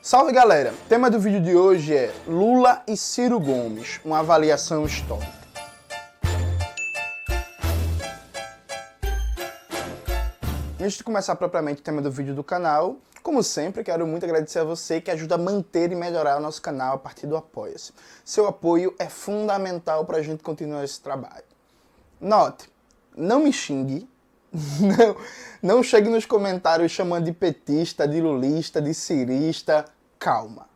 Salve galera! O tema do vídeo de hoje é Lula e Ciro Gomes, uma avaliação histórica. Antes de começar propriamente o tema do vídeo do canal, como sempre, quero muito agradecer a você que ajuda a manter e melhorar o nosso canal a partir do Apoia-se. Seu apoio é fundamental para a gente continuar esse trabalho. Note, não me xingue, não chegue nos comentários chamando de petista, de lulista, de cirista. Calma,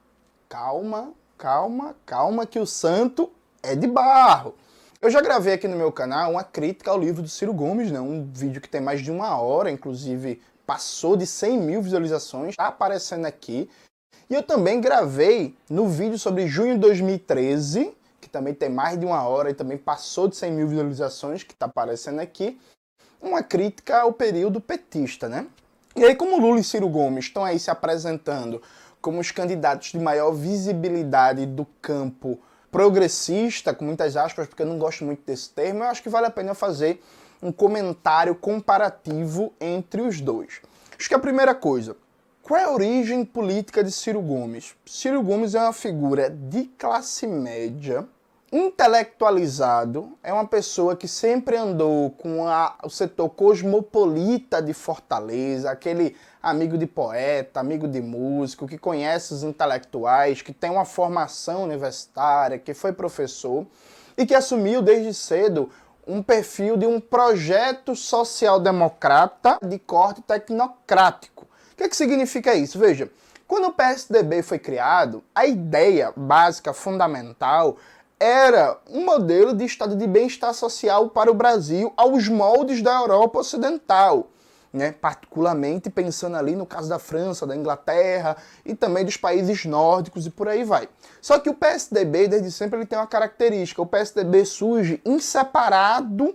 calma que o santo é de barro. Eu já gravei aqui no meu canal uma crítica ao livro do Ciro Gomes, né? Um vídeo que tem mais de 1 hora, inclusive passou de 100 mil visualizações, está aparecendo aqui. E eu também gravei no vídeo sobre junho de 2013, que também tem mais de 1 hora e também passou de 100 mil visualizações, que está aparecendo aqui, uma crítica ao período petista, né? E aí, como Lula e Ciro Gomes estão aí se apresentando como os candidatos de maior visibilidade do campo progressista, com muitas aspas, porque eu não gosto muito desse termo, eu acho que vale a pena fazer um comentário comparativo entre os dois. Acho que a primeira coisa, qual é a origem política de Ciro Gomes? Ciro Gomes é uma figura de classe média, intelectualizado, é uma pessoa que sempre andou com o setor cosmopolita de Fortaleza, aquele amigo de poeta, amigo de músico, que conhece os intelectuais, que tem uma formação universitária, que foi professor e que assumiu desde cedo um perfil de um projeto social-democrata de corte tecnocrático. O que significa isso? Veja, quando o PSDB foi criado, a ideia básica, fundamental, era um modelo de estado de bem-estar social para o Brasil aos moldes da Europa Ocidental, né? Particularmente pensando ali no caso da França, da Inglaterra e também dos países nórdicos e por aí vai. Só que o PSDB, desde sempre, ele tem uma característica. O PSDB surge inseparado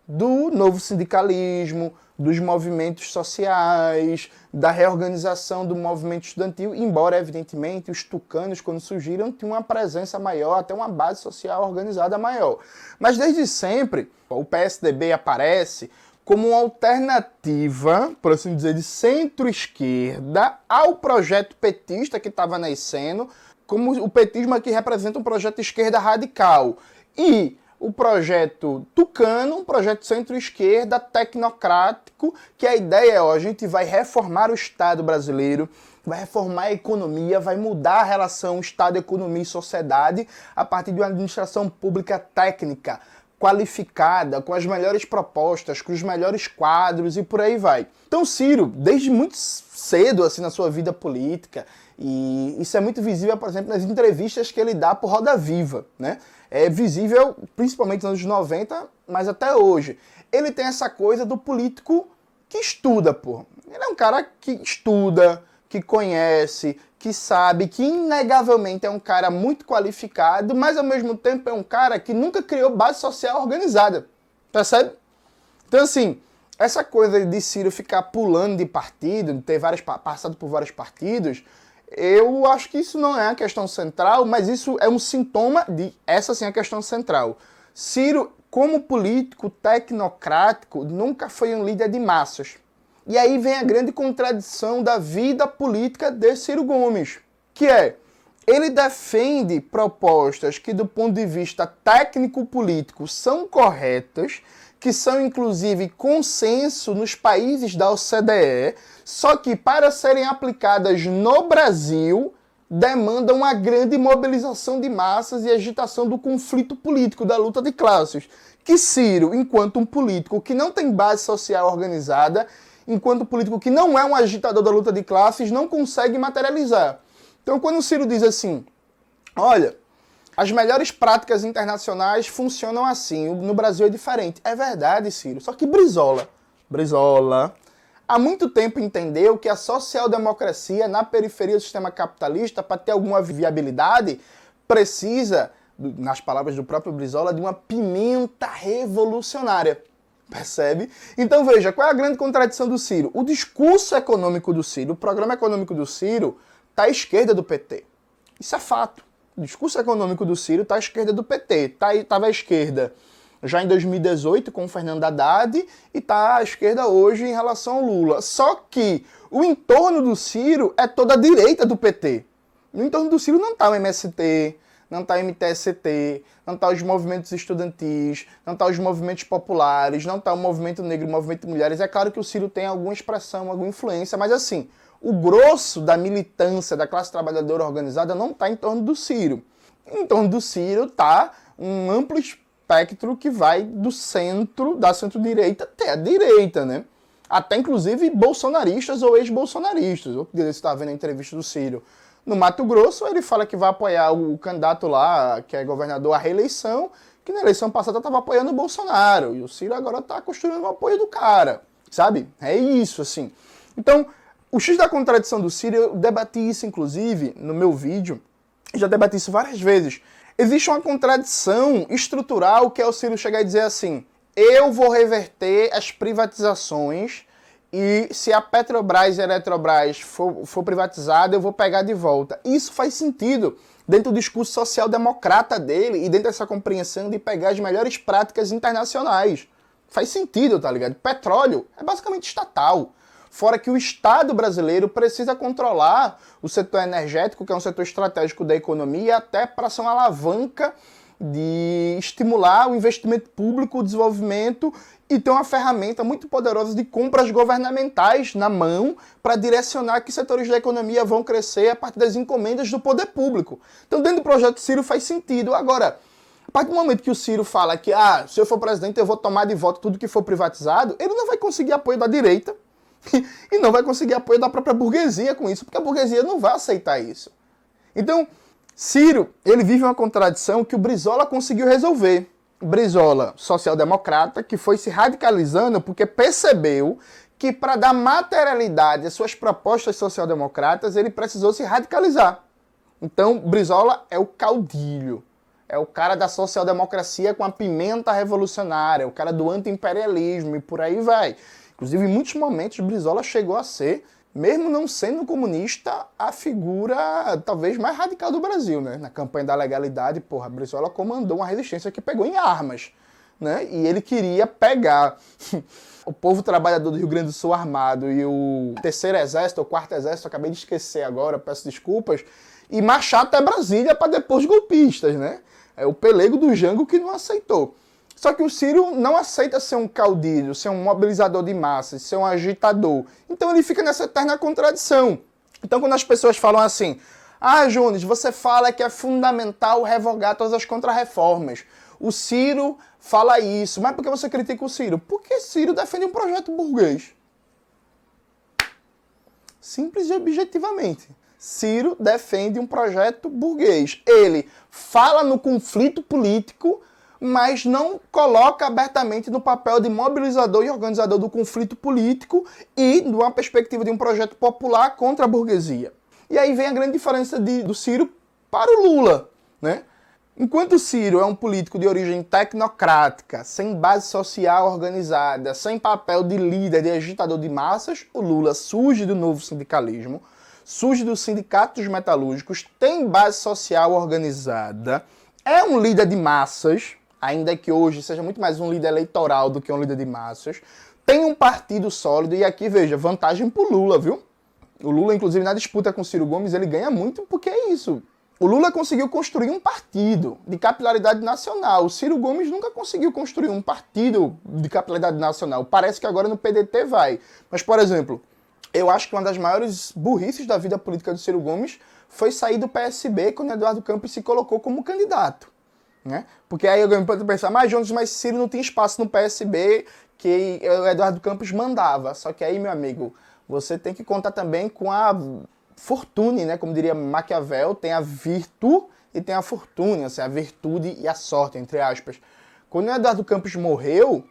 do novo sindicalismo, dos movimentos sociais, da reorganização do movimento estudantil, embora, evidentemente, os tucanos, quando surgiram, tinham uma presença maior, até uma base social organizada maior. Mas, desde sempre, o PSDB aparece como uma alternativa, por assim dizer, de centro-esquerda ao projeto petista que estava nascendo, como o petismo aqui representa um projeto de esquerda radical. E o projeto tucano, um projeto centro-esquerda, tecnocrático, que a ideia é, a gente vai reformar o Estado brasileiro, vai reformar a economia, vai mudar a relação Estado, economia e sociedade a partir de uma administração pública técnica, qualificada, com as melhores propostas, com os melhores quadros e por aí vai. Então Ciro, desde muito cedo assim na sua vida política, e isso é muito visível, por exemplo, nas entrevistas que ele dá por Roda Viva, né? É visível principalmente nos anos 90, mas até hoje. Ele tem essa coisa do político que estuda, pô. Ele é um cara que estuda, que conhece, que sabe, que inegavelmente é um cara muito qualificado, mas ao mesmo tempo é um cara que nunca criou base social organizada. Percebe? Então assim, essa coisa de Ciro ficar pulando de partido, de ter passado por vários partidos, eu acho que isso não é a questão central, mas isso é um sintoma de essa sim é a questão central. Ciro, como político tecnocrático, nunca foi um líder de massas. E aí vem a grande contradição da vida política de Ciro Gomes, que é, ele defende propostas que do ponto de vista técnico-político são corretas, que são inclusive consenso nos países da OCDE, só que para serem aplicadas no Brasil, demandam uma grande mobilização de massas e agitação do conflito político, da luta de classes. Que Ciro, enquanto um político que não tem base social organizada, enquanto político que não é um agitador da luta de classes, não consegue materializar. Então quando o Ciro diz assim, olha, as melhores práticas internacionais funcionam assim, no Brasil é diferente. É verdade, Ciro, só que Brizola, há muito tempo entendeu que a social-democracia na periferia do sistema capitalista, para ter alguma viabilidade, precisa, nas palavras do próprio Brizola, de uma pimenta revolucionária. Percebe? Então veja, qual é a grande contradição do Ciro? O discurso econômico do Ciro, o programa econômico do Ciro, está à esquerda do PT. Isso é fato. O discurso econômico do Ciro está à esquerda do PT. Estava à esquerda já em 2018 com o Fernando Haddad e está à esquerda hoje em relação ao Lula. Só que o entorno do Ciro é toda a direita do PT. No entorno do Ciro não está o MST, não está o MTST, não está os movimentos estudantis, não está os movimentos populares, não está o movimento negro, o movimento de mulheres. É claro que o Ciro tem alguma expressão, alguma influência, mas assim, o grosso da militância da classe trabalhadora organizada não está em torno do Ciro. Em torno do Ciro está um amplo espectro que vai do centro, da centro-direita até a direita, né? Até inclusive bolsonaristas ou ex-bolsonaristas. Eu estava vendo a entrevista do Ciro no Mato Grosso, ele fala que vai apoiar o candidato lá, que é governador à reeleição, que na eleição passada estava apoiando o Bolsonaro. E o Ciro agora está construindo o apoio do cara, sabe? É isso, assim. Então, o X da contradição do Ciro, eu debati isso, inclusive, no meu vídeo, já debati isso várias vezes. Existe uma contradição estrutural que é o Ciro chegar e dizer assim: eu vou reverter as privatizações e se a Petrobras e a Eletrobras for privatizada, eu vou pegar de volta. Isso faz sentido dentro do discurso social-democrata dele e dentro dessa compreensão de pegar as melhores práticas internacionais. Faz sentido, tá ligado? Petróleo é basicamente estatal. Fora que o Estado brasileiro precisa controlar o setor energético, que é um setor estratégico da economia, até para ser uma alavanca de estimular o investimento público, o desenvolvimento e ter uma ferramenta muito poderosa de compras governamentais na mão para direcionar que setores da economia vão crescer a partir das encomendas do poder público. Então, dentro do projeto Ciro faz sentido. Agora, a partir do momento que o Ciro fala que se eu for presidente eu vou tomar de volta tudo que for privatizado, ele não vai conseguir apoio da direita e não vai conseguir apoio da própria burguesia com isso, porque a burguesia não vai aceitar isso. Então, Ciro, ele vive uma contradição que o Brizola conseguiu resolver. Brizola, social-democrata, que foi se radicalizando porque percebeu que para dar materialidade às suas propostas social-democratas, ele precisou se radicalizar. Então, Brizola é o caudilho. É o cara da social-democracia com a pimenta revolucionária, o cara do anti-imperialismo e por aí vai. Inclusive, em muitos momentos, Brizola chegou a ser, mesmo não sendo comunista, a figura talvez mais radical do Brasil, né? Na campanha da legalidade, porra, Brizola comandou uma resistência que pegou em armas, né? E ele queria pegar o povo trabalhador do Rio Grande do Sul armado e o terceiro exército, ou quarto exército, acabei de esquecer agora, peço desculpas, e marchar até Brasília para depor os golpistas, né? É o pelego do Jango que não aceitou. Só que o Ciro não aceita ser um caudilho, ser um mobilizador de massas, ser um agitador. Então ele fica nessa eterna contradição. Então quando as pessoas falam assim, Jones, você fala que é fundamental revogar todas as contrarreformas. O Ciro fala isso, mas por que você critica o Ciro? Porque Ciro defende um projeto burguês. Simples e objetivamente. Ciro defende um projeto burguês. Ele fala no conflito político, mas não coloca abertamente no papel de mobilizador e organizador do conflito político e de uma perspectiva de um projeto popular contra a burguesia. E aí vem a grande diferença do Ciro para o Lula, né? Enquanto o Ciro é um político de origem tecnocrática, sem base social organizada, sem papel de líder, de agitador de massas, o Lula surge do novo sindicalismo, surge dos sindicatos metalúrgicos, tem base social organizada, é um líder de massas, ainda que hoje seja muito mais um líder eleitoral do que um líder de massas, tem um partido sólido, e aqui, veja, vantagem pro Lula, viu? O Lula, inclusive, na disputa com o Ciro Gomes, ele ganha muito porque é isso. O Lula conseguiu construir um partido de capilaridade nacional. O Ciro Gomes nunca conseguiu construir um partido de capilaridade nacional. Parece que agora no PDT vai. Mas, por exemplo, eu acho que uma das maiores burrices da vida política do Ciro Gomes foi sair do PSB quando Eduardo Campos se colocou como candidato, né? Porque aí alguém pode pensar, mas Ciro não tem espaço no PSB que o Eduardo Campos mandava. Só que aí, meu amigo, você tem que contar também com a fortune, né? Como diria Maquiavel, tem a virtude e tem a fortune, assim, a virtude e a sorte, entre aspas. Quando o Eduardo Campos morreu,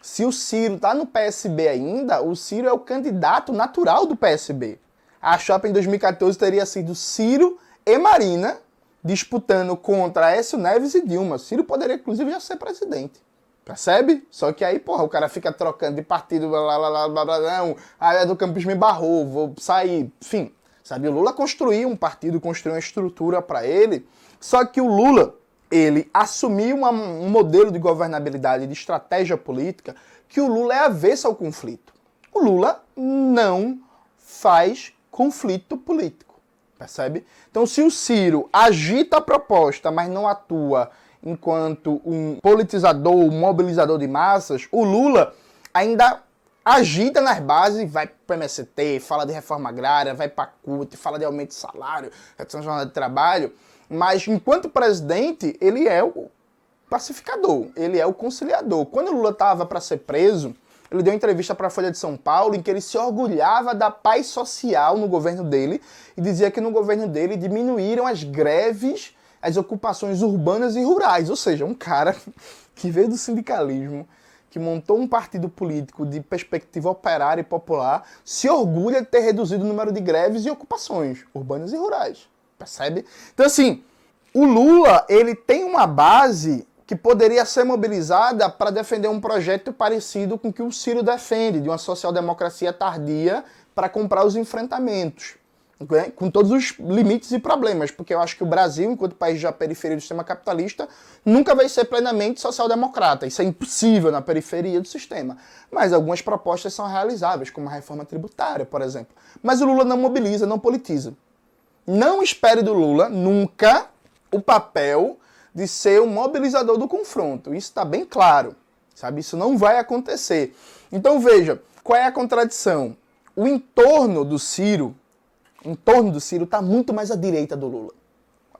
se o Ciro tá no PSB ainda, o Ciro é o candidato natural do PSB. A chapa em 2014 teria sido Ciro e Marina disputando contra Aécio Neves e Dilma. Ciro poderia, inclusive, já ser presidente. Percebe? Só que aí, porra, o cara fica trocando de partido, não, Eduardo Campos me barrou, vou sair, enfim. Sabe, o Lula construiu um partido, construiu uma estrutura para ele, só que o Lula, ele assumiu um modelo de governabilidade, de estratégia política, que o Lula é avesso ao conflito. O Lula não faz conflito político. percebe? Então, se o Ciro agita a proposta, mas não atua enquanto um politizador, um mobilizador de massas, o Lula ainda agita nas bases, vai para o MST, fala de reforma agrária, vai para a CUT, fala de aumento de salário, redução da jornada de trabalho, mas enquanto presidente, ele é o pacificador, ele é o conciliador. Quando o Lula estava para ser preso, ele deu uma entrevista para a Folha de São Paulo em que ele se orgulhava da paz social no governo dele e dizia que no governo dele diminuíram as greves, as ocupações urbanas e rurais. Ou seja, um cara que veio do sindicalismo, que montou um partido político de perspectiva operária e popular, se orgulha de ter reduzido o número de greves e ocupações urbanas e rurais. Percebe? Então, assim, o Lula, ele tem uma base que poderia ser mobilizada para defender um projeto parecido com o que o Ciro defende, de uma social-democracia tardia para comprar os enfrentamentos, né? Com todos os limites e problemas, porque eu acho que o Brasil, enquanto país da periferia do sistema capitalista, nunca vai ser plenamente social-democrata. Isso é impossível na periferia do sistema. Mas algumas propostas são realizáveis, como a reforma tributária, por exemplo. Mas o Lula não mobiliza, não politiza. Não espere do Lula, nunca, o papel de ser o mobilizador do confronto. Isso está bem claro, sabe? Isso não vai acontecer. Então veja, qual é a contradição? O entorno do Ciro está muito mais à direita do Lula.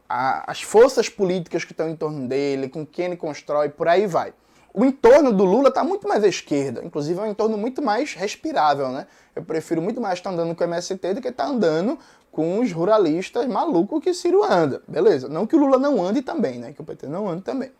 As forças políticas que estão em torno dele, com quem ele constrói, por aí vai. O entorno do Lula está muito mais à esquerda. Inclusive é um entorno muito mais respirável, né? Eu prefiro muito mais estar andando com o MST do que estar andando com os ruralistas malucos que Ciro anda. Beleza? Não que o Lula não ande também, né? Que o PT não ande também.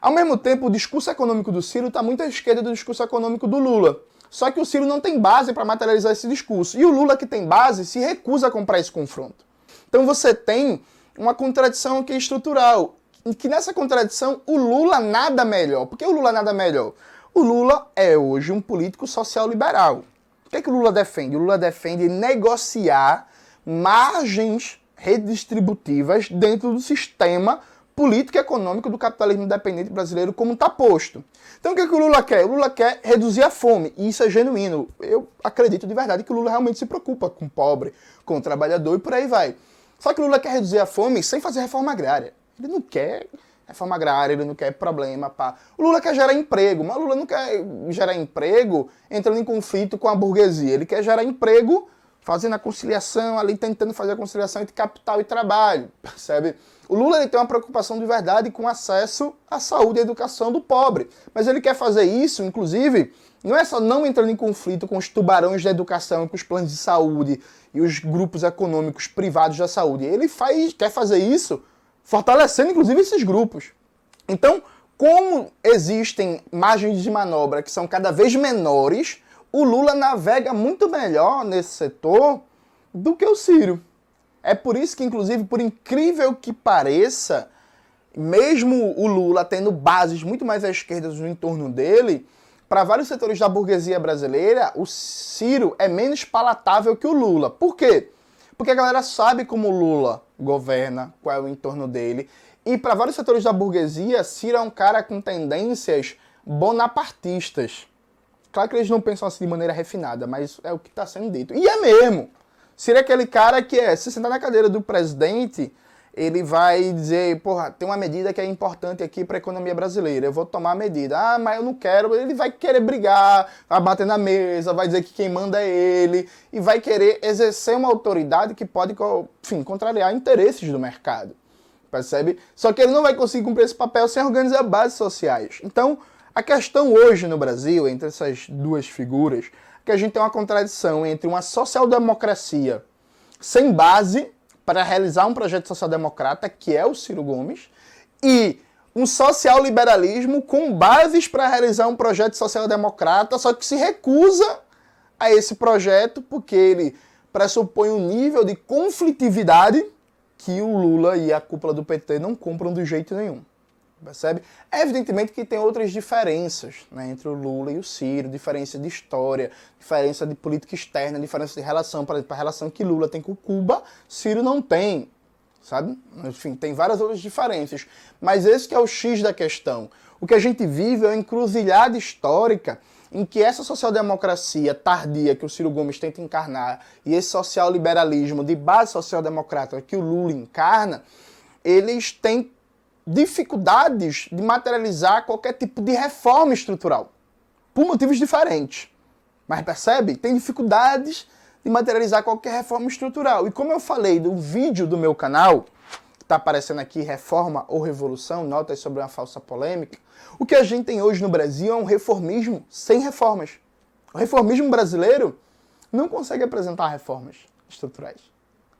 Ao mesmo tempo, o discurso econômico do Ciro está muito à esquerda do discurso econômico do Lula. Só que o Ciro não tem base para materializar esse discurso. E o Lula, que tem base, se recusa a comprar esse confronto. Então você tem uma contradição aqui estrutural. Que nessa contradição, o Lula nada melhor. Por que o Lula nada melhor? O Lula é hoje um político social-liberal. O que é que o Lula defende? O Lula defende negociar margens redistributivas dentro do sistema político e econômico do capitalismo independente brasileiro como está posto. Então o que é que o Lula quer? O Lula quer reduzir a fome, e isso é genuíno. Eu acredito de verdade que o Lula realmente se preocupa com o pobre, com o trabalhador e por aí vai. Só que o Lula quer reduzir a fome sem fazer reforma agrária. Ele não quer reforma agrária, ele não quer problema, pá. O Lula quer gerar emprego, mas o Lula não quer gerar emprego entrando em conflito com a burguesia. Ele quer gerar emprego fazendo a conciliação, ali tentando fazer a conciliação entre capital e trabalho, percebe? O Lula ele tem uma preocupação de verdade com acesso à saúde e à educação do pobre. Mas ele quer fazer isso, inclusive, não é só não entrando em conflito com os tubarões da educação, com os planos de saúde e os grupos econômicos privados da saúde. Ele quer fazer isso fortalecendo, inclusive, esses grupos. Então, como existem margens de manobra que são cada vez menores, o Lula navega muito melhor nesse setor do que o Ciro. É por isso que, inclusive, por incrível que pareça, mesmo o Lula tendo bases muito mais à esquerda no entorno dele, para vários setores da burguesia brasileira, o Ciro é menos palatável que o Lula. Por quê? Porque a galera sabe como o Lula governa, qual é o entorno dele. E para vários setores da burguesia, Ciro é um cara com tendências bonapartistas. Claro que eles não pensam assim de maneira refinada, mas é o que está sendo dito. E é mesmo. Ciro é aquele cara que se sentar na cadeira do presidente, ele vai dizer, porra, tem uma medida que é importante aqui para a economia brasileira, eu vou tomar a medida. Ah, mas eu não quero. Ele vai querer brigar, vai bater na mesa, vai dizer que quem manda é ele, e vai querer exercer uma autoridade que pode, enfim, contrariar interesses do mercado. Percebe? Só que ele não vai conseguir cumprir esse papel sem organizar bases sociais. Então, a questão hoje no Brasil, entre essas duas figuras, é que a gente tem uma contradição entre uma social-democracia sem base para realizar um projeto social-democrata, que é o Ciro Gomes, e um social-liberalismo com bases para realizar um projeto social-democrata, só que se recusa a esse projeto porque ele pressupõe um nível de conflitividade que o Lula e a cúpula do PT não compram de jeito nenhum. Percebe? É evidentemente que tem outras diferenças, né, entre o Lula e o Ciro, diferença de história, diferença de política externa, diferença de relação, por exemplo, a relação que Lula tem com Cuba, Ciro não tem, sabe? Enfim, tem várias outras diferenças, mas esse que é o X da questão. O que a gente vive é uma encruzilhada histórica em que essa social-democracia tardia que o Ciro Gomes tenta encarnar e esse social-liberalismo de base social-democrata que o Lula encarna, eles têm dificuldades de materializar qualquer tipo de reforma estrutural, por motivos diferentes. Mas percebe? Tem dificuldades de materializar qualquer reforma estrutural. E como eu falei do vídeo do meu canal, que está aparecendo aqui, Reforma ou Revolução, notas sobre uma falsa polêmica, o que a gente tem hoje no Brasil é um reformismo sem reformas. O reformismo brasileiro não consegue apresentar reformas estruturais.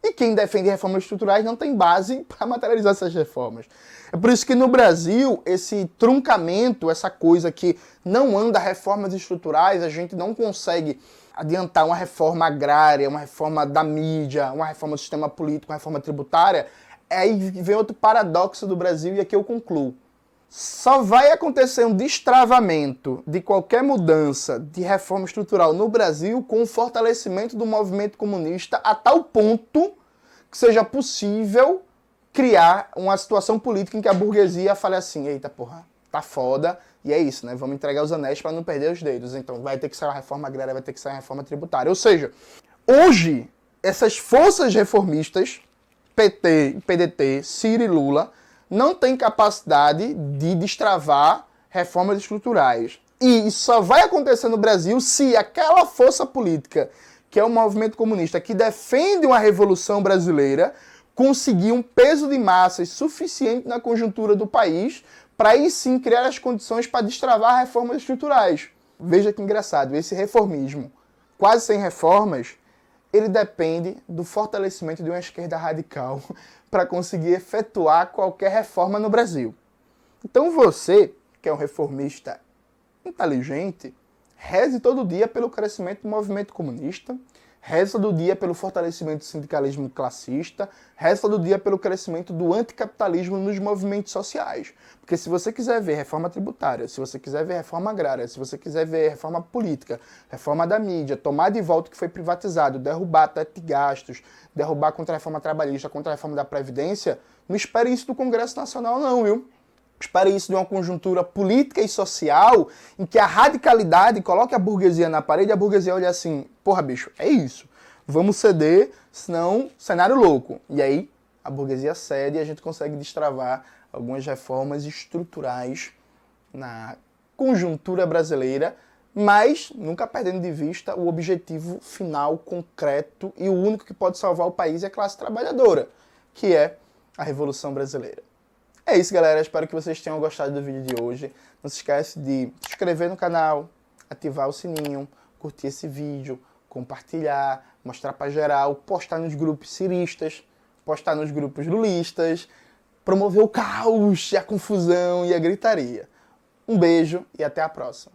E quem defende reformas estruturais não tem base para materializar essas reformas. É por isso que no Brasil, esse truncamento, essa coisa que não anda reformas estruturais, a gente não consegue adiantar uma reforma agrária, uma reforma da mídia, uma reforma do sistema político, uma reforma tributária. Aí vem outro paradoxo do Brasil e aqui eu concluo. Só vai acontecer um destravamento de qualquer mudança de reforma estrutural no Brasil com o fortalecimento do movimento comunista a tal ponto que seja possível criar uma situação política em que a burguesia fale assim, eita porra, tá foda, e é isso, né? Vamos entregar os anéis para não perder os dedos. Então vai ter que sair uma reforma agrária, vai ter que sair uma reforma tributária. Ou seja, hoje, essas forças reformistas, PT, PDT, Ciro e Lula, não tem capacidade de destravar reformas estruturais. E isso só vai acontecer no Brasil se aquela força política, que é o movimento comunista, que defende uma revolução brasileira, conseguir um peso de massas suficiente na conjuntura do país para aí sim criar as condições para destravar reformas estruturais. Veja que engraçado, esse reformismo, quase sem reformas, ele depende do fortalecimento de uma esquerda radical para conseguir efetuar qualquer reforma no Brasil. Então você, que é um reformista inteligente, reze todo dia pelo crescimento do movimento comunista, reze todo dia pelo fortalecimento do sindicalismo classista, reze todo dia pelo crescimento do anticapitalismo nos movimentos sociais. Porque se você quiser ver reforma tributária, se você quiser ver reforma agrária, se você quiser ver reforma política, reforma da mídia, tomar de volta o que foi privatizado, derrubar teto de gastos, derrubar contra a reforma trabalhista, contra a reforma da Previdência, não espere isso do Congresso Nacional não, viu? Espere isso de uma conjuntura política e social em que a radicalidade coloque a burguesia na parede e a burguesia olha assim, porra bicho, é isso, vamos ceder, senão cenário louco. E aí a burguesia cede e a gente consegue destravar algumas reformas estruturais na conjuntura brasileira, mas nunca perdendo de vista o objetivo final, concreto e o único que pode salvar o país é a classe trabalhadora, que é a Revolução Brasileira. É isso, galera. Espero que vocês tenham gostado do vídeo de hoje. Não se esquece de se inscrever no canal, ativar o sininho, curtir esse vídeo, compartilhar, mostrar para geral, postar nos grupos ciristas, postar nos grupos lulistas, promover o caos, a confusão e a gritaria. Um beijo e até a próxima.